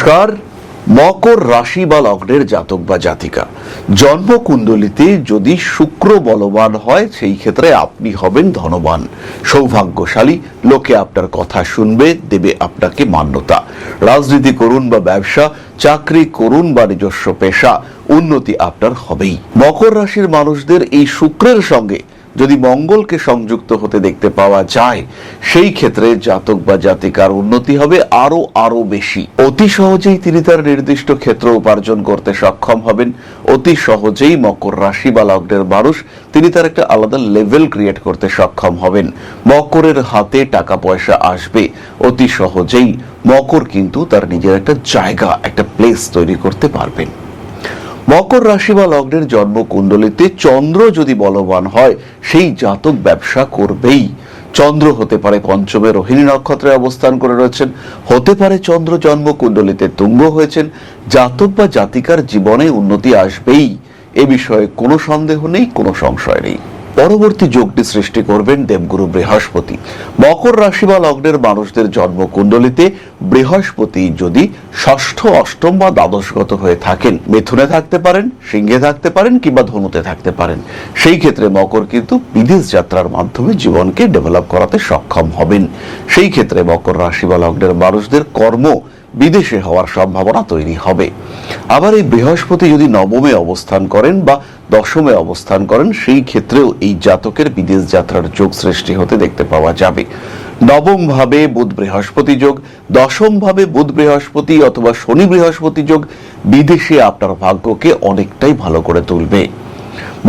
নমস্কার। মকর রাশি বা লগ্নের জাতক বা জাতিকা জন্মকুণ্ডলিতে যদি শুক্র বলবান হয় সেই ক্ষেত্রে আপনি হবেন ধনবান, সৌভাগ্যশালী, লোকে আপনার কথা শুনবে, দেবে আপনাকে মান্যতা। রাজনীতি করুন বা ব্যবসা, চাকরি করুন বা নিজস্ব পেশা, উন্নতি আপনার হবেই। মকর রাশির মানুষদের এই শুক্রের সঙ্গে যদি মঙ্গলকে সংযুক্ত হতে দেখতে পাওয়া যায় সেই ক্ষেত্রে জাতক বা জাতিকার উন্নতি হবে আরো বেশি। অতি সহজেই তিনি তার নির্দিষ্ট ক্ষেত্র উপার্জন করতে সক্ষম হবেন। অতি সহজেই মকর রাশি বা লগ্নের মানুষ তিনি তার একটা আলাদা লেভেল ক্রিয়েট করতে সক্ষম হবেন। মকরের হাতে টাকা পয়সা আসবে অতি সহজেই। মকর কিন্তু তার নিজের একটা জায়গা, একটা প্লেস তৈরি করতে পারবেন। মকর রাশি বা লগ্নের জন্মকুণ্ডলিতে চন্দ্র যদি বলবান হয় সেই জাতক ব্যবসা করবেই। চন্দ্র হতে পারে পঞ্চমে রোহিণী নক্ষত্রে অবস্থান করে রয়েছেন, হতে পারে চন্দ্র জন্মকুণ্ডলিতে তুঙ্গ হয়েছেন। জাতক বা জাতিকার জীবনে উন্নতি আসবেই, এ বিষয়ে কোনো সন্দেহ নেই, কোনো সংশয় নেই। পরবর্তী যোগটি সৃষ্টি করবেন দেবগুরু বৃহস্পতি। মকর রাশি বা লগ্নের মানুষদের জন্মকুণ্ডলিতে বৃহস্পতি যদি ষষ্ঠ, অষ্টম বা দ্বাদশগত হয়ে থাকেন, মিথুনে থাকতে পারেন, সিংহে থাকতে পারেন কিংবা ধনুতে থাকতে পারেন, সেই ক্ষেত্রে মকর কিন্তু বিদেশ যাত্রার মাধ্যমে জীবনকে ডেভেলপ করাতে সক্ষম হবেন। সেই ক্ষেত্রে মকর রাশি বা লগ্নের মানুষদের কর্ম বিদেশে হওয়ার সম্ভাবনা তৈরি হবে। আবার এই বৃহস্পতি যদি নবমে অবস্থান করেন বা দশমে অবস্থান করেন সেই ক্ষেত্রেও এই জাতকের বিদেশ যাত্রার যোগ সৃষ্টি হতে দেখতে পাওয়া যাবে। নবম ভাবে বুধ বৃহস্পতি যোগ, দশম ভাবে বুধ বৃহস্পতি অথবা শনি বৃহস্পতি যোগ বিদেশে আপনার ভাগ্যকে অনেকটাই ভালো করে তুলবে।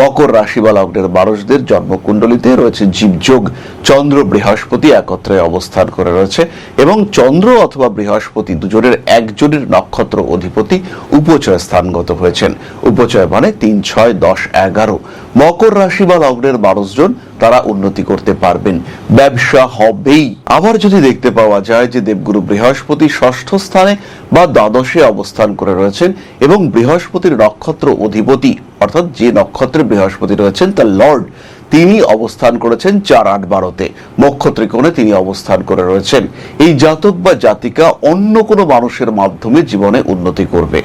মকর রাশি বা লগ্নের মানুষদের জন্মকুণ্ডলিতে রয়েছে জীবযোগ। চন্দ্র বৃহস্পতি একত্রে অবস্থান করে রয়েছে এবং চন্দ্র অথবা বৃহস্পতি দুজনের একজনের নক্ষত্র অধিপতি উপচয় স্থানগত হয়েছেন। উপচয় মানে 3, 6, 10, 11। মকর রাশি বা লগ্নের মানুষজন তারা উন্নতি করতে পারবেন, ব্যবসা হবেই। আবার যদি দেখতে পাওয়া যায় যে দেবগুরু বৃহস্পতি ষষ্ঠ স্থানে বা দ্বাদশে অবস্থান করে রয়েছেন এবং বৃহস্পতির নক্ষত্র অধিপতি অর্থাৎ যে নক্ষত্রে বৃহস্পতি রয়েছেন তার লর্ড তিনি অবস্থান করেছেন 4, 8, 12-তে, মোক্ষ ত্রিকোণে তিনি অবস্থান করে রয়েছেন। এই জাতক বা জাতিকা অন্য কোনো মানুষের মাধ্যমে জীবনে উন্নতি করবে।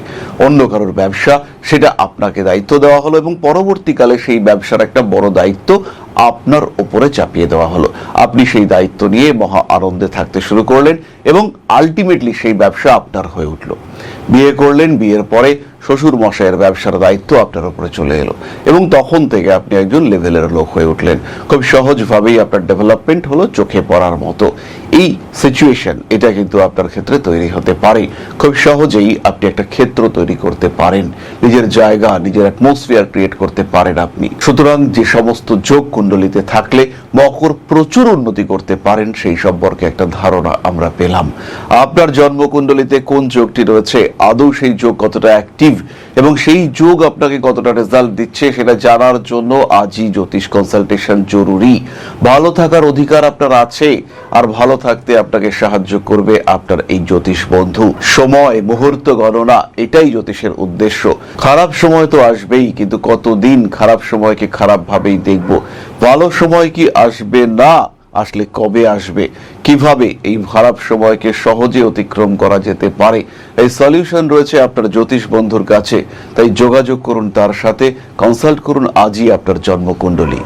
অন্য কারোর ব্যবসা, সেটা আপনাকে দায়িত্ব দেওয়া হলো এবং পরবর্তীকালে সেই ব্যবসার একটা বড় দায়িত্ব আপনার উপরে চাপিয়ে দেওয়া হলো। আপনি সেই দায়িত্ব নিয়ে মহা আনন্দে থাকতে শুরু করলেন এবং আলটিমেটলি সেই ব্যবসা আপনার হয়ে উঠল। বিয়ে করলেন, বিয়ের পরে শ্বশুর মশাইয়ের ব্যবসার দায়িত্ব আপনার উপরে চলে এলো এবং তখন থেকে আপনি একজন লেভেলের লোক হয়ে উঠলেন। খুব সহজভাবেই আপনার ডেভেলপমেন্ট হলো চোখে পড়ার মতো। এই সিচুয়েশন এটা কিন্তু আপনার ক্ষেত্রে তৈরি হতে পারে। খুব সহজেই আপনি একটা ক্ষেত্র তৈরি করতে পারেন, নিজের জায়গা, নিজের অ্যাটমসফিয়ার ক্রিয়েট করতে পারেন আপনি। সুতরাং যে সমস্ত যোগ কুণ্ডলিতে থাকলে মকর প্রচুর উন্নতি করতে পারেন সেই সম্পর্কে একটা ধারণা আমরা পেলাম। আপনার জন্মকুণ্ডলিতে কোন যোগটি রয়েছে, আদৌ সেই যোগ কতটা অ্যাক্টিভ এবং সেই যোগ আপনাকে কতটা রেজাল্ট দিচ্ছে সেটা জানার জন্য আজই জ্যোতিষ কনসালটেশন জরুরি। ভালো থাকার অধিকার আপনার আছে আর ভালো থাকতে আপনাকে সাহায্য করবে আপনার এই জ্যোতিষ বন্ধু। সময়, মুহূর্ত গণনা, এটাই জ্যোতিষের উদ্দেশ্য। খারাপ সময় তো আসবেই, কিন্তু কতদিন খারাপ সময়কে খারাপ ভাবেই দেখব? ভালো সময় কি আসবে না? আসলে কবে আসবে? কিভাবে এই খারাপ সময়কে সহজে অতিক্রম করা যেতে পারে? এই সলিউশন রয়েছে আপনার জ্যোতিষ বন্ধুর কাছে। তাই যোগাযোগ করুন তার সাথে, কনসাল্ট করুন আজই আপনার জন্মকুণ্ডলী।